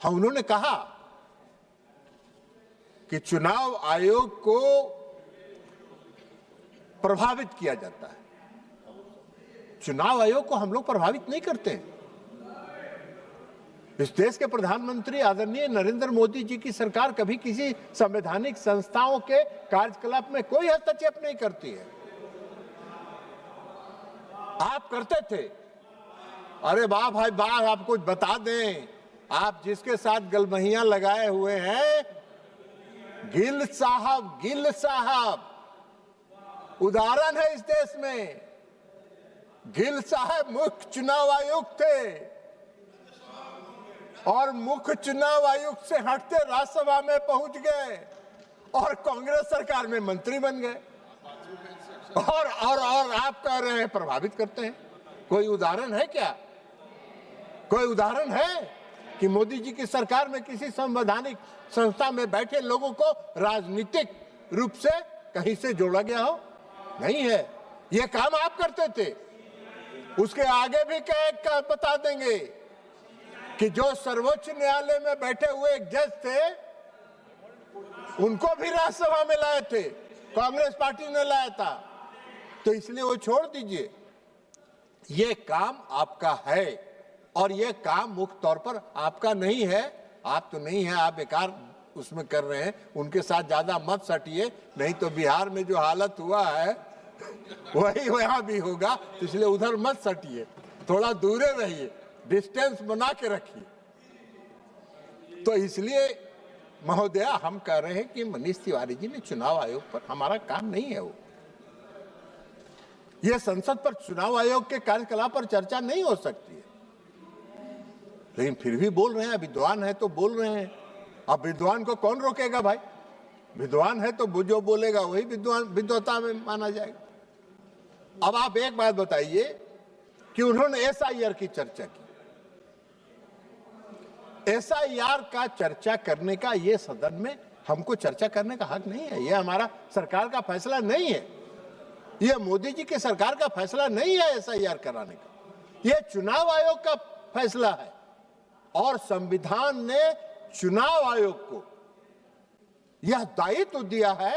हाँ, उन्होंने कहा कि चुनाव आयोग को प्रभावित किया जाता है। चुनाव आयोग को हम लोग प्रभावित नहीं करते हैं। इस देश के प्रधानमंत्री आदरणीय नरेंद्र मोदी जी की सरकार कभी किसी संवैधानिक संस्थाओं के कार्यकलाप में कोई हस्तक्षेप नहीं करती है। आप करते थे। अरे वाह भाई वाह, आप कुछ बता दें। आप जिसके साथ गलमहियां लगाए हुए हैं, गिल साहब उदाहरण है इस देश में। गिल साहब मुख्य चुनाव आयुक्त थे और मुख्य चुनाव आयुक्त से हटते राज्यसभा में पहुंच गए और कांग्रेस सरकार में मंत्री बन गए। और आप कह रहे हैं प्रभावित करते हैं। कोई उदाहरण है क्या? कोई उदाहरण है कि मोदी जी की सरकार में किसी संवैधानिक संस्था में बैठे लोगों को राजनीतिक रूप से कहीं से जोड़ा गया हो? नहीं है। ये काम आप करते थे। उसके आगे भी क्या बता देंगे कि जो सर्वोच्च न्यायालय में बैठे हुए एक जज थे, उनको भी राज्यसभा में लाए थे, कांग्रेस पार्टी ने लाया था। तो इसलिए वो छोड़ दीजिए। ये काम आपका है और ये काम मुख्य तौर पर आपका नहीं है। आप तो नहीं है, आप बेकार उसमें कर रहे हैं। उनके साथ ज्यादा मत सटिए, नहीं तो बिहार में जो हालत हुआ है वही वहां भी होगा। तो इसलिए उधर मत सटिए, थोड़ा दूरे रहिए, डिस्टेंस बना के रखिए। तो इसलिए महोदया, हम कह रहे हैं कि मनीष तिवारी जी ने चुनाव आयोग पर, हमारा काम नहीं है वो। ये संसद पर चुनाव आयोग के कार्यकलाप पर चर्चा नहीं हो सकती है, लेकिन फिर भी बोल रहे हैं। विद्वान है तो बोल रहे हैं। अब विद्वान को कौन रोकेगा भाई? विद्वान है तो जो बोलेगा वही विद्वता में माना जाएगा। अब आप एक बात बताइए कि उन्होंने एसआईआर की चर्चा की। एसआईआर का चर्चा करने का ये सदन में हमको चर्चा करने का हक नहीं है। ये हमारा सरकार का फैसला नहीं है। ये मोदी जी की सरकार का फैसला नहीं है एसआईआर कराने का। ये चुनाव आयोग का फैसला है और संविधान ने चुनाव आयोग को यह दायित्व दिया है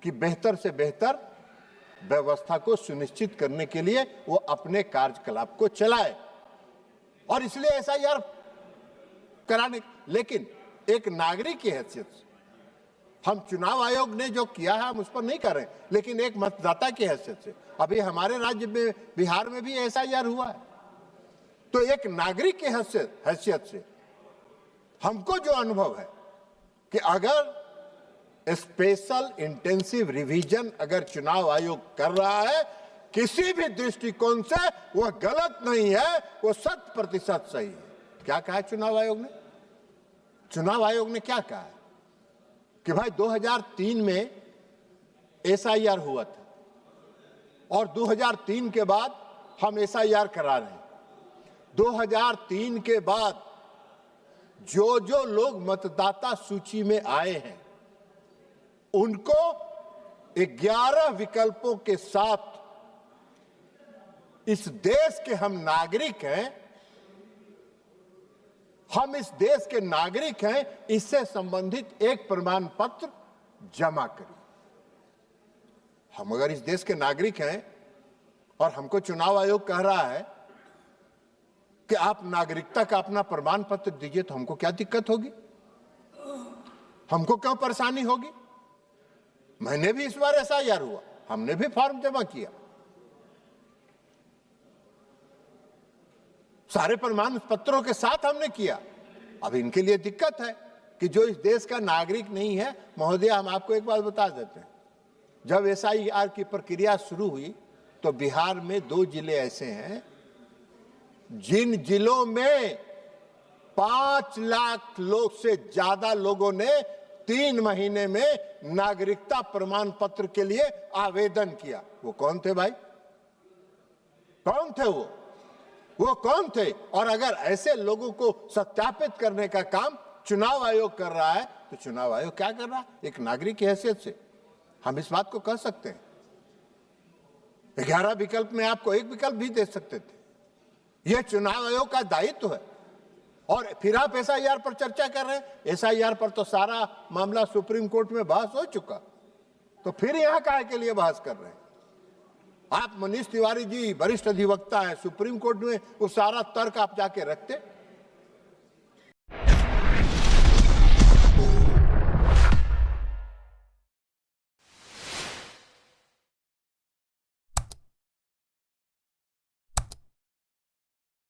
कि बेहतर से बेहतर व्यवस्था को सुनिश्चित करने के लिए वो अपने कार्यकलाप को चलाए और इसलिए एसआईआर कराने। लेकिन एक नागरिक की हैसियत से हम चुनाव आयोग ने जो किया है हम उस पर नहीं कर रहे, लेकिन एक मतदाता की हैसियत से अभी हमारे राज्य में बिहार में भी एसआईआर हुआ है। तो एक नागरिक की हैसियत से हमको जो अनुभव है कि अगर स्पेशल इंटेंसिव रिवीजन अगर चुनाव आयोग कर रहा है किसी भी दृष्टिकोण से, वह गलत नहीं है, वो 100% सही है। क्या कहा है चुनाव आयोग ने? चुनाव आयोग ने क्या कहा है कि भाई 2003 में एसआईआर हुआ था और 2003 के बाद हम एसआईआर करा रहे हैं। 2003 के बाद जो लोग मतदाता सूची में आए हैं उनको 11 विकल्पों के साथ इस देश के हम नागरिक हैं, हम इस देश के नागरिक हैं, इससे संबंधित एक प्रमाण पत्र जमा करिए। हम अगर इस देश के नागरिक हैं और हमको चुनाव आयोग कह रहा है कि आप नागरिकता का अपना प्रमाण पत्र दीजिए, तो हमको क्या दिक्कत होगी? हमको क्यों परेशानी होगी? मैंने भी इस बार एसआईआर हुआ, हमने भी फॉर्म जमा किया, सारे प्रमाण पत्रों के साथ हमने किया। अब इनके लिए दिक्कत है कि जो इस देश का नागरिक नहीं है। महोदय, हम आपको एक बात बता देते हैं, जब एसआईआर की प्रक्रिया शुरू हुई तो बिहार में 2 जिले ऐसे हैं जिन जिलों में 5 लाख लोग से ज्यादा लोगों ने 3 महीने में नागरिकता प्रमाण पत्र के लिए आवेदन किया। वो कौन थे भाई? कौन थे वो कौन थे? और अगर ऐसे लोगों को सत्यापित करने का काम चुनाव आयोग कर रहा है तो चुनाव आयोग क्या कर रहा है? एक नागरिक की हैसियत से हम इस बात को कह सकते हैं। 11 विकल्प में आपको एक विकल्प भी दे सकते थे। यह चुनाव आयोग का दायित्व है और फिर आप एसआईआर पर चर्चा कर रहे हैं। एसआईआर पर तो सारा मामला सुप्रीम कोर्ट में बहस हो चुका, तो फिर यहां काहे के लिए बहस कर रहे हैं? आप मनीष तिवारी जी वरिष्ठ अधिवक्ता है, सुप्रीम कोर्ट में वो सारा तर्क आप जाके रखते।